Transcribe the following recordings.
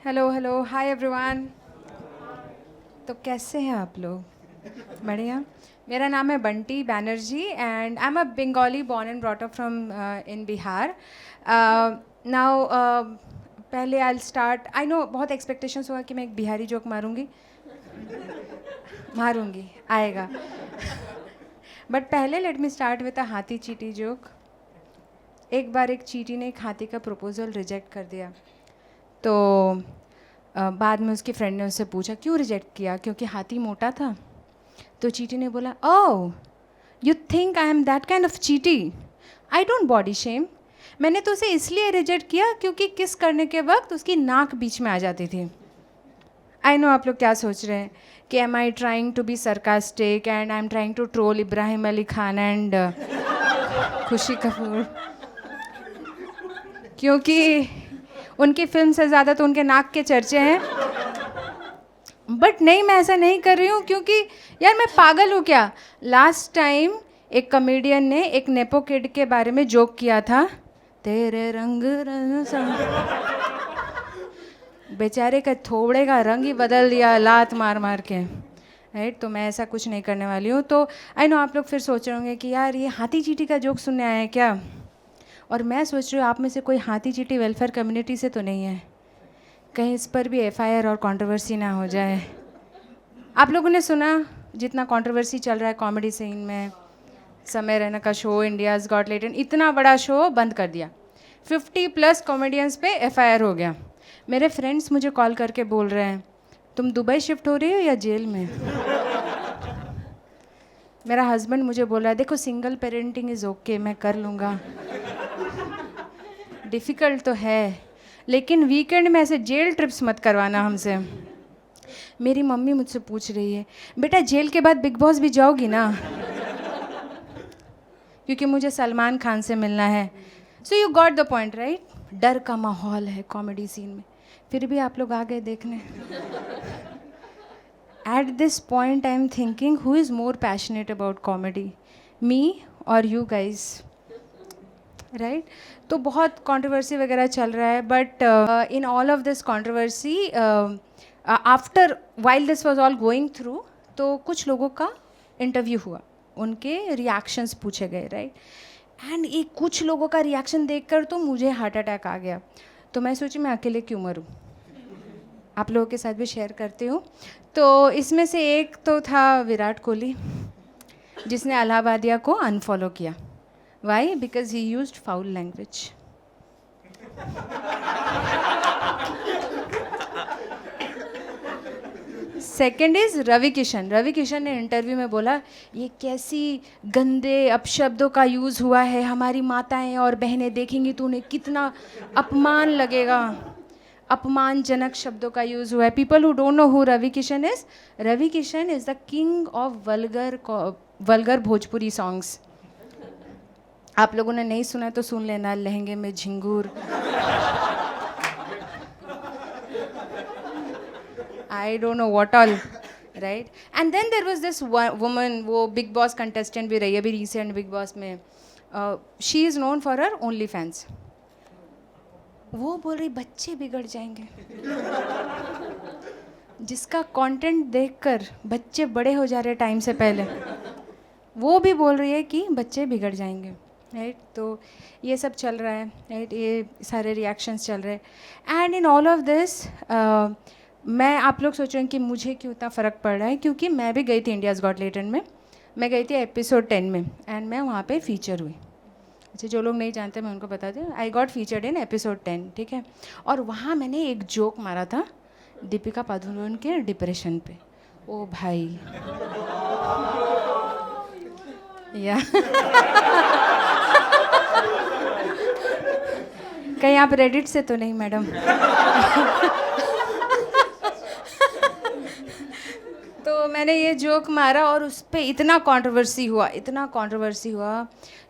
Hello hello hi everyone. तो कैसे हैं आप लोग? बढ़िया। मेरा नाम है Bunty Banerjee and I am a Bengali born and brought up from in Bihar. Now पहले आई स्टार्ट। आई नो बहुत एक्सपेक्टेशंस हुआ कि मैं एक बिहारी जोक मारूंगी। मारूंगी, आएगा। बट पहले let me start with a हाथी चींटी जोक। एक बार एक चींटी ने एक हाथी का प्रपोजल रिजेक्ट कर दिया। तो बाद में उसकी फ्रेंड ने उससे पूछा क्यों रिजेक्ट किया, क्योंकि हाथी मोटा था। तो चींटी ने बोला, oh you think I am that kind of चींटी, आई डोंट बॉडी शेम। मैंने तो उसे इसलिए रिजेक्ट किया क्योंकि किस करने के वक्त उसकी नाक बीच में आ जाती थी। आई नो आप लोग क्या सोच रहे हैं कि am I trying to be sarcastic and I am trying to troll Ibrahim Ali Khan and Khushi Kapoor, क्योंकि उनकी फिल्म से ज़्यादा तो उनके नाक के चर्चे हैं। बट नहीं, मैं ऐसा नहीं कर रही हूँ, क्योंकि यार मैं पागल हूँ क्या। लास्ट टाइम एक कॉमेडियन ने एक नेपो किड के बारे में जोक किया था, तेरे रंग रंग बेचारे का थोड़े का रंग ही बदल दिया लात मार मार के। राइट, तो मैं ऐसा कुछ नहीं करने वाली हूँ। तो आई नो आप लोग फिर सोच रहे होंगे कि यार ये हाथी चींटी का जोक सुनने आए हैं क्या। और मैं सोच रही हूँ आप में से कोई हाथी चींटी वेलफेयर कम्युनिटी से तो नहीं है, कहीं इस पर भी एफआईआर और कंट्रोवर्सी ना हो जाए। आप लोगों ने सुना जितना कंट्रोवर्सी चल रहा है कॉमेडी सीन में, समय रैना का शो इंडियाज़ गॉट टैलेंट, इतना बड़ा शो बंद कर दिया। 50+ कॉमेडियंस पे एफआईआर हो गया। मेरे फ्रेंड्स मुझे कॉल करके बोल रहे हैं तुम दुबई शिफ्ट हो रही हो या जेल में। मेरा हस्बैंड मुझे बोल रहा है देखो सिंगल पेरेंटिंग इज़ ओके, मैं कर लूँगा। डिफ़िकल्ट तो है, लेकिन वीकेंड में ऐसे जेल ट्रिप्स मत करवाना हमसे। मेरी मम्मी मुझसे पूछ रही है बेटा जेल के बाद बिग बॉस भी जाओगी ना, क्योंकि मुझे सलमान खान से मिलना है। So you got the point right. डर का माहौल है कॉमेडी सीन में, फिर भी आप लोग आ गए देखने। At this point I am thinking who is more passionate about comedy, me और यू गाइज, राइट। तो बहुत कंट्रोवर्सी वगैरह चल रहा है, but in all of this controversy after while this was all going through, तो कुछ लोगों का इंटरव्यू हुआ, उनके रिएक्शंस पूछे गए, राइट। एंड एक कुछ लोगों का रिएक्शन देखकर तो मुझे हार्ट अटैक आ गया। तो मैं सोची मैं अकेले क्यों मरूं, आप लोगों के साथ भी शेयर करती हूँ। तो इसमें से एक तो था विराट कोहली, जिसने अलाहाबादिया को अनफॉलो किया। Why? Because he used foul language. Second is Ravi Kishan. Ravi Kishan ने इंटरव्यू में बोला ये कैसी गंदे अपशब्दों का यूज़ हुआ है, हमारी माताएं और बहनें देखेंगी तो उन्हें कितना अपमान लगेगा, अपमानजनक शब्दों का यूज़ हुआ है। People who don't know who Ravi Kishan is the king of vulgar Bhojpuri songs. आप लोगों ने नहीं सुना तो सुन लेना, लहंगे में झिंगूर, I don't know what all, right? And then there was this woman, वो बिग बॉस कंटेस्टेंट भी रही है अभी रिसेंट बिग बॉस में। She is known for her only fans. वो बोल रही बच्चे बिगड़ जाएंगे। जिसका कंटेंट देखकर बच्चे बड़े हो जा रहे टाइम से पहले, वो भी बोल रही है कि बच्चे बिगड़ जाएंगे, राइट। तो ये सब चल रहा है, राइट, ये सारे रिएक्शंस चल रहे हैं। And in all of this मैं, आप लोग सोच रहे हैं कि मुझे क्यों इतना फ़र्क पड़ रहा है, क्योंकि मैं भी गई थी इंडियाज़ गॉट टैलेंट में। मैं गई थी एपिसोड 10 में एंड मैं वहाँ पे फीचर हुई। अच्छा, जो लोग नहीं जानते मैं उनको बता दूँ, I got featured in episode 10, ठीक है। और वहाँ मैंने एक जोक मारा था दीपिका पादुकोण के डिप्रेशन पे। ओ भाई या कहीं आप रेडिट से तो नहीं मैडम। तो मैंने ये जोक मारा और उस पर इतना कंट्रोवर्सी हुआ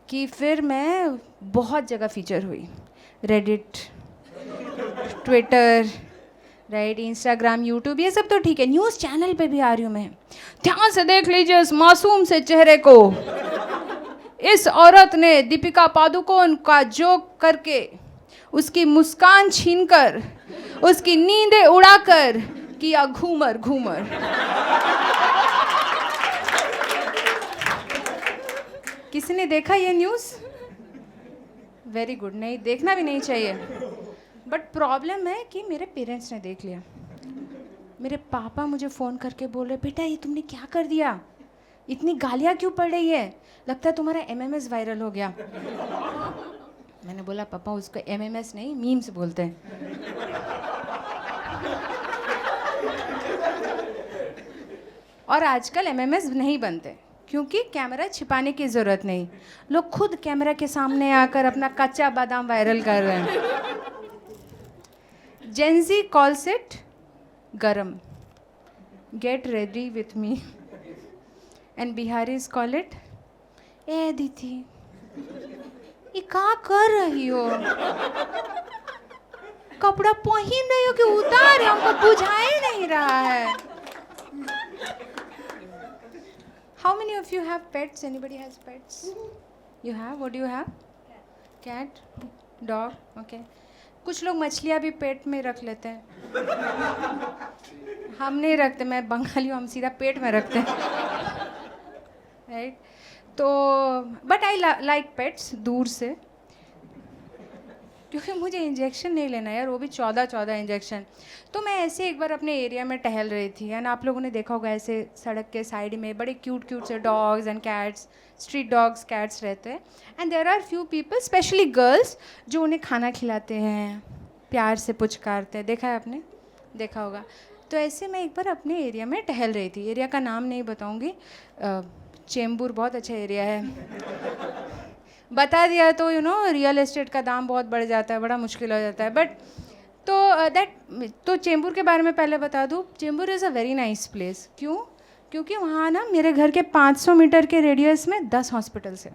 कि फिर मैं बहुत जगह फीचर हुई, Reddit, Twitter, right, Instagram, YouTube, ये सब तो ठीक है, न्यूज़ चैनल पे भी आ रही हूँ मैं। ध्यान से देख लीजिए इस मासूम से चेहरे को, इस औरत ने दीपिका पादुकोण का जोक करके उसकी मुस्कान छीनकर उसकी नींदें उड़ाकर किया घूमर घूमर। किसी ने देखा ये न्यूज़? वेरी गुड, नहीं देखना भी नहीं चाहिए। बट प्रॉब्लम है कि मेरे पेरेंट्स ने देख लिया। मेरे पापा मुझे फ़ोन करके बोल रहे, बेटा ये तुमने क्या कर दिया, इतनी गालियाँ क्यों पड़ रही है, लगता है तुम्हारा MMS वायरल हो गया। मैंने बोला पापा उसको MMS नहीं मीम्स बोलते हैं। और आजकल MMS नहीं बनते क्योंकि कैमरा छिपाने की ज़रूरत नहीं, लोग खुद कैमरा के सामने आकर अपना कच्चा बादाम वायरल कर रहे हैं। Gen Z calls it garam. Get ready with me. And Biharis call it, ए दीदी ये क्या कर रही हो, कपड़ा पहन रही हो कि उतार रही हो, हमको बुझा ही नहीं रहा है। How many of you have pets? Anybody has pets? You have? What do you have? Cat? Dog? Okay. कुछ लोग मछलियाँ भी पेट में रख लेते हैं। हम नहीं रखते, मैं बंगाली हूँ, हम सीधा पेट में रखते हैं। राइट? तो बट आई लाइक पेट्स दूर से, क्योंकि मुझे इंजेक्शन नहीं लेना यार, वो भी 14 इंजेक्शन। तो मैं ऐसे एक बार अपने एरिया में टहल रही थी एंड आप लोगों ने देखा होगा ऐसे सड़क के साइड में बड़े क्यूट से dogs and cats, street dogs cats रहते हैं। And there are few people specially girls जो उन्हें खाना खिलाते हैं, प्यार से पुचकारते हैं। देखा है आपने? देखा होगा। तो ऐसे मैं एक बार अपने एरिया में टहल रही थी, एरिया का नाम नहीं बताऊँगी, चेंबूर बहुत अच्छा एरिया है। बता दिया तो रियल एस्टेट का दाम बहुत बढ़ जाता है, बड़ा मुश्किल हो जाता है। बट तो चेंबूर के बारे में पहले बता दूँ, Chembur is a very nice place. क्यों? क्योंकि वहाँ ना मेरे घर के 500 मीटर के रेडियस में 10 हॉस्पिटल्स है।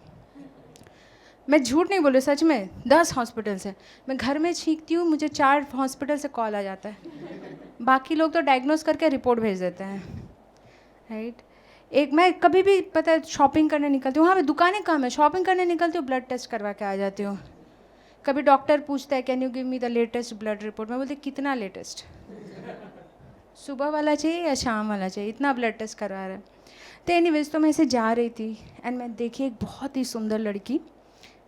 मैं झूठ नहीं बोल रही, सच में 10 हॉस्पिटल्स है। मैं घर में छींकती हूँ, मुझे 4 हॉस्पिटल से कॉल आ जाता है, बाकी लोग तो डायग्नोस करके रिपोर्ट भेज देते हैं। राइट? एक मैं कभी भी पता है शॉपिंग करने निकलती हूँ, वहाँ पे दुकानें कम है, शॉपिंग करने निकलती हूँ, ब्लड टेस्ट करवा के आ जाती हूँ। कभी डॉक्टर पूछता है can you give me the latest blood report, मैं बोलती कितना लेटेस्ट, सुबह वाला चाहिए या शाम वाला चाहिए, इतना ब्लड टेस्ट करवा रहा है। तो एनीवेज, तो मैं ऐसे जा रही थी एंड मैं देखी एक बहुत ही सुंदर लड़की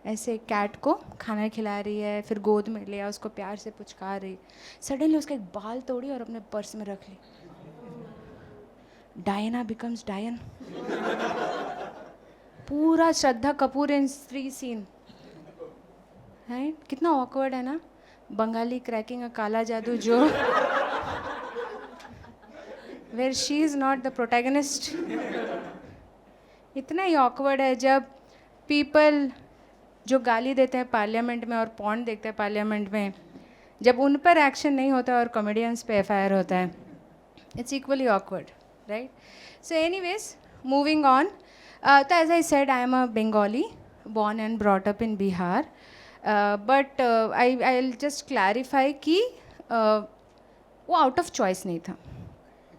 ऐसे कैट को खाना खिला रही है, फिर गोद में लिया, उसको प्यार से पुचकार रही। सडनली उसका एक बाल तोड़ी और अपने पर्स में रख ली। डायना बिकम्स डायन। पूरा श्रद्धा कपूर इन 3 सीन है। कितना ऑकवर्ड है ना, बंगाली क्रैकिंग अ काला जादू जो where she is not the protagonist. इतना ही ऑकवर्ड है जब पीपल जो गाली देते हैं पार्लियामेंट में और पॉर्न देखते हैं पार्लियामेंट में, जब उन पर एक्शन नहीं होता और कॉमेडियंस पे FIR होता है। It's equally awkward, right? So anyways, moving on. So as I said, I am a Bengali, born and brought up in Bihar. But I'll just clarify कि वो आउट ऑफ चॉइस नहीं था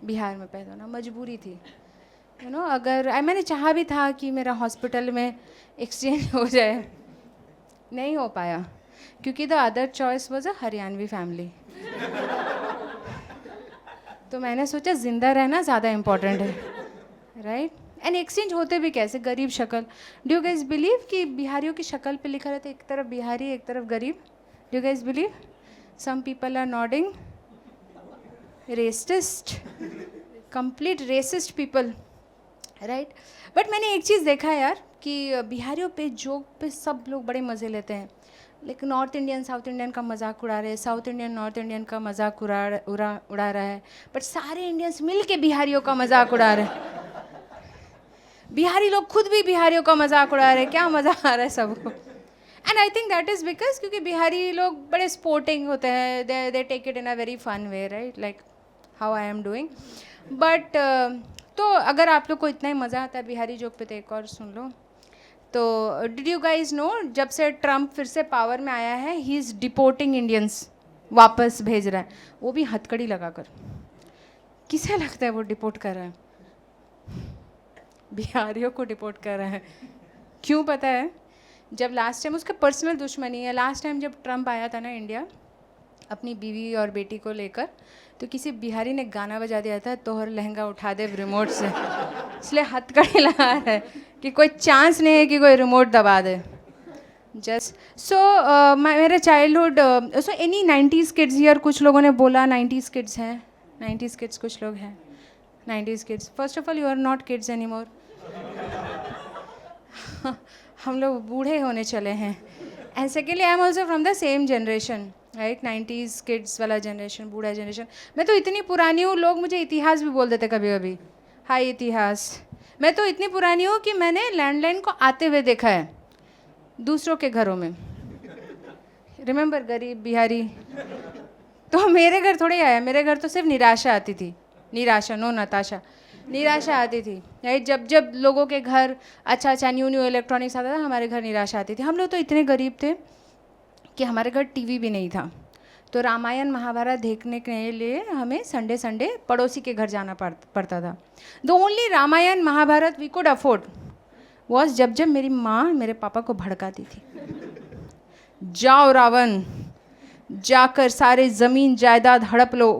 बिहार में पैदा होना, मजबूरी थी। अगर मैंने चाहा भी था कि मेरा हॉस्पिटल में एक्सचेंज हो जाए, नहीं हो पाया क्योंकि the other choice was a Haryanvi family. तो मैंने सोचा ज़िंदा रहना ज़्यादा इम्पॉर्टेंट है, राइट? एंड एक्सचेंज होते भी कैसे, गरीब शक्ल। डू यू गाइज बिलीव कि बिहारियों की शक्ल पे लिखा रहता है एक तरफ बिहारी एक तरफ गरीब? Do you guys believe? Some people are nodding. Racist, complete racist people, right? But मैंने एक चीज़ देखा यार कि बिहारियों पे जोक पे सब लोग बड़े मज़े लेते हैं, लेकिन नॉर्थ इंडियन साउथ इंडियन का मजाक उड़ा रहे हैं, साउथ इंडियन नॉर्थ इंडियन का मजाक उड़ा रहा है, बट सारे इंडियंस मिल के बिहारियों का मजाक उड़ा रहे हैं। बिहारी लोग खुद भी बिहारियों का मजाक उड़ा रहे हैं, क्या मज़ा आ रहा है सबको। And I think that is because क्योंकि बिहारी लोग बड़े स्पोर्टिंग होते हैं, they take it in a very fun way, right? Like how I am doing. But तो अगर आप लोग को इतना ही मज़ा आता है बिहारी जोक पे, तो एक और सुन लो। तो डिड यू गाइज नो, जब से ट्रम्प फिर से पावर में आया है, ही इज़ डिपोर्टिंग इंडियंस, वापस भेज रहा है, वो भी हथकड़ी लगाकर। किसे लगता है वो डिपोर्ट कर रहा है? बिहारियों को डिपोर्ट कर रहा है। क्यों पता है? जब लास्ट टाइम उसका पर्सनल दुश्मनी है, लास्ट टाइम जब ट्रम्प आया था ना इंडिया, अपनी बीवी और बेटी को लेकर, तो किसी बिहारी ने गाना बजा दिया था, तोहर लहंगा उठा दे रिमोट से। इसलिए हथकड़ी लगा है कि कोई चांस नहीं है कि कोई रिमोट दबा दे। जस्ट सो मेरे childhood, so any 90s kids here? कुछ लोगों ने बोला 90s किड्स हैं, 90s किड्स कुछ लोग हैं 90s kids. First of all you are not kids any more. हम लोग बूढ़े होने चले हैं। And secondly I am also from the same generation, right? 90s kids वाला जनरेशन, बूढ़ा जनरेशन। मैं तो इतनी पुरानी हूँ, लोग मुझे इतिहास भी बोल देते कभी कभी। हाय इतिहास। मैं तो इतनी पुरानी हूँ कि मैंने लैंडलाइन को आते हुए देखा है दूसरों के घरों में। रिमेंबर गरीब बिहारी? तो मेरे घर थोड़ी आया, मेरे घर तो सिर्फ निराशा आती थी। निराशा, नो नताशा, निराशा आती थी, राइट? जब जब लोगों के घर अच्छा न्यू इलेक्ट्रॉनिक्स आता था, हमारे घर निराशा आती थी। हम लोग तो इतने गरीब थे कि हमारे घर टीवी भी नहीं था, तो रामायण महाभारत देखने के लिए हमें संडे संडे पड़ोसी के घर जाना पड़ता था। The only Ramayan Mahabharat we could afford was जब जब मेरी माँ मेरे पापा को भड़काती थी, जाओ रावण, जाकर सारे ज़मीन जायदाद हड़प लो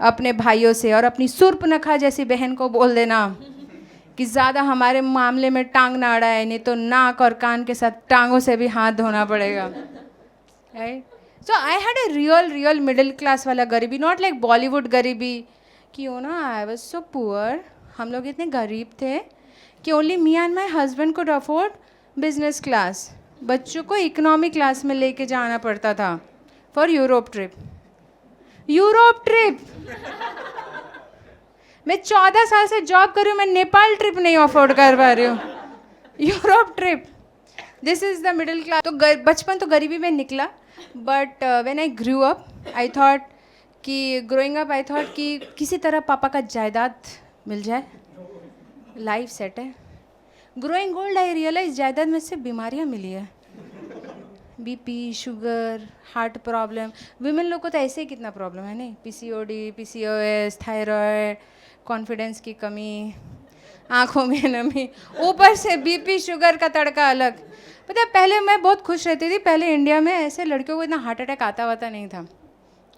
अपने भाइयों से, और अपनी सुर्पनखा जैसी बहन को बोल देना कि ज़्यादा हमारे मामले में टांग ना अड़ाए, नहीं तो नाक और कान के साथ टांगों से भी हाथ धोना पड़ेगा, right? So I had a real middle class वाला गरीबी, नॉट लाइक बॉलीवुड गरीबी कि you know I was so poor. हम लोग इतने गरीब थे कि only me and my husband could afford business class. बच्चों को इकोनॉमी क्लास में लेके जाना पड़ता था for Europe trip. Europe trip! मैं 14 साल से जॉब कर रही हूँ, मैं नेपाल ट्रिप नहीं अफोर्ड कर पा रही हूँ, Europe trip. This is the middle class. तो बचपन तो गरीबी में निकला, but when I grew up I thought कि ग्रोइंग अप आई थॉट कि किसी तरह पापा का जायदाद मिल जाए, लाइफ सेट है। ग्रोइंग ओल्ड आई रियलाइज जायदाद में से बीमारियाँ मिली है, BP, sugar, heart problem. Women लोग को तो ऐसे ही कितना प्रॉब्लम है नहीं, पीसीओडी, पीसीओएस, थायराइड, कॉन्फिडेंस की कमी, आँखों में नमी, ऊपर से बीपी शुगर का तड़का अलग। पता है पहले मैं बहुत खुश रहती थी, पहले इंडिया में ऐसे लड़कियों को इतना हार्ट अटैक आता नहीं था,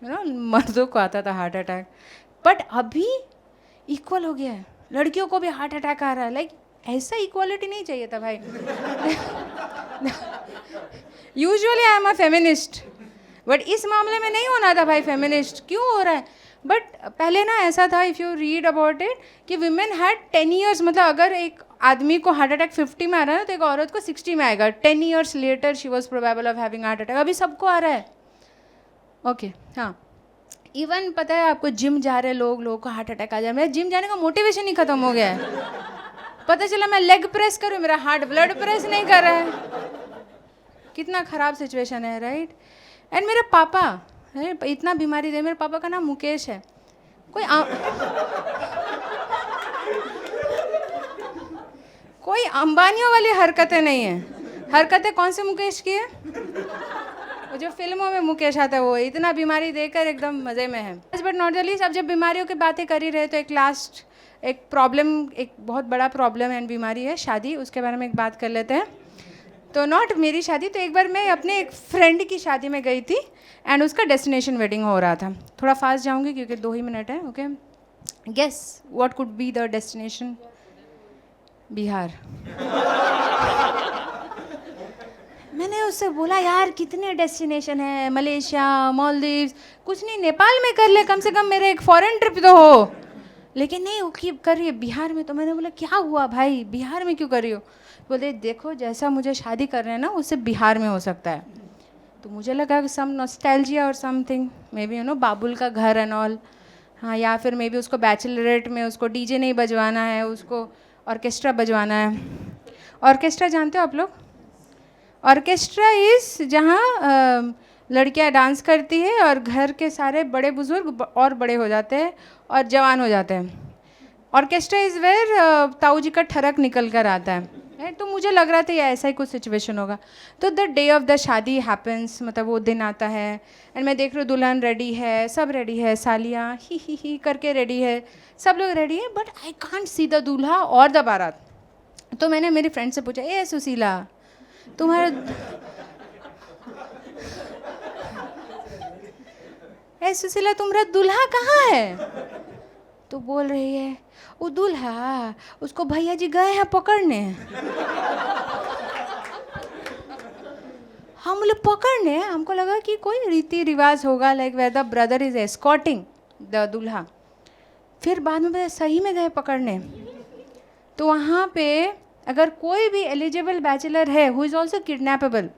यू नो, मर्दों को आता था हार्ट अटैक। बट अभी इक्वल हो गया है, लड़कियों को भी हार्ट अटैक आ रहा है। लाइक ऐसा इक्वालिटी नहीं चाहिए था भाई। Usually I am a feminist, but इस मामले में नहीं होना था भाई फेमिनिस्ट, क्यों हो रहा है? बट पहले ना ऐसा था, if you read about it, कि विमेन हैड 10 ईयर्स, मतलब अगर एक आदमी को हार्ट अटैक 50 में आ रहा है तो एक औरत को 60 में आएगा। 10 years later she was probable of having heart attack. अभी सबको आ रहा है। ओके हाँ, इवन पता है आपको, जिम जा रहे लोगों को हार्ट अटैक आ जाए। मेरा जिम जाने का मोटिवेशन ही खत्म हो गया है। पता चला मैं लेग प्रेस करूँ, मेरा हार्ट ब्लड प्रेस नहीं कर रहा है। कितना ख़राब सिचुएशन है, राइट? एंड मेरे पापा इतना बीमारी दे। मेरे पापा का नाम मुकेश है। कोई अंबानियों वाली हरकतें नहीं है। हरकतें कौन से मुकेश की है? वो जो फिल्मों में मुकेश आता है, वो इतना बीमारी देकर एकदम मज़े में है। बट नॉट द लीस्ट, अब जब बीमारियों की बातें कर ही रहे तो एक प्रॉब्लम, एक बहुत बड़ा प्रॉब्लम एंड बीमारी है शादी। उसके बारे में एक बात कर लेते हैं। तो नॉट मेरी शादी, तो एक बार मैं अपने एक फ्रेंड की शादी में गई थी एंड उसका डेस्टिनेशन वेडिंग हो रहा था। थोड़ा फास्ट जाऊंगी क्योंकि 2 ही मिनट है। Okay, guess what could be the destination? Bihar. मैंने उससे बोला यार कितने डेस्टिनेशन है, मलेशिया, मालदीव्स, कुछ नहीं नेपाल में कर ले, कम से कम मेरे एक फॉरेन ट्रिप तो हो। लेकिन नहीं, वो की कर रही है बिहार में। तो मैंने बोला क्या हुआ भाई, बिहार में क्यों कर रही हो? बोले देखो जैसा मुझे शादी कर रहे हैं ना, उससे बिहार में हो सकता है। तो मुझे लगा कि सम नॉस्टैल्जिया और something, maybe you know, बाबुल का घर एंड ऑल। हाँ, या फिर मे बी उसको बैचलरेट में उसको डीजे नहीं बजवाना है, उसको ऑर्केस्ट्रा बजवाना है। ऑर्केस्ट्रा जानते हो आप लोग? ऑर्केस्ट्रा इज़ जहाँ लड़कियाँ डांस करती है और घर के सारे बड़े बुजुर्ग और बड़े हो जाते हैं और जवान हो जाते हैं। ऑर्केस्ट्रा इज़ वेयर ताऊ जी का ठरक निकल कर आता है। तो मुझे लग रहा था ये ऐसा ही कुछ सिचुएशन होगा। तो द डे ऑफ द शादी हैपन्स, मतलब वो दिन आता है एंड मैं देख रही हूँ दुल्हन रेडी है, सब रेडी है, सालियाँ ही करके रेडी है, सब लोग रेडी है, but I can't see the दूल्हा और द बारात। तो मैंने मेरी फ्रेंड से पूछा, ए सुशीला, तुम्हारा ए सुशीला तुम्हारा दूल्हा कहाँ है? तो बोल रही है वो दूल्हा उसको भैया जी गए हैं पकड़ने। हम लोग पकड़ने, हमको लगा कि कोई रीति रिवाज होगा, like where the brother is escorting the दूल्हा। फिर बाद में पता सही में गए पकड़ने। तो वहाँ पे अगर कोई भी एलिजिबल बैचलर है हु इज़ ऑल्सो किडनैपेबल,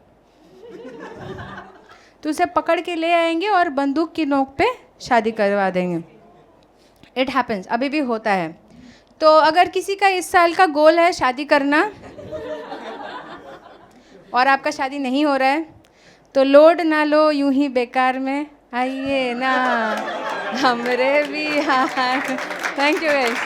तो उसे पकड़ के ले आएंगे और बंदूक की नोक पे शादी करवा देंगे। इट हैपन्स, अभी भी होता है। तो अगर किसी का इस साल का गोल है शादी करना और आपका शादी नहीं हो रहा है, तो लोड ना लो यूं ही बेकार में, आइए ना हमरे भी हाथ। Thank you guys.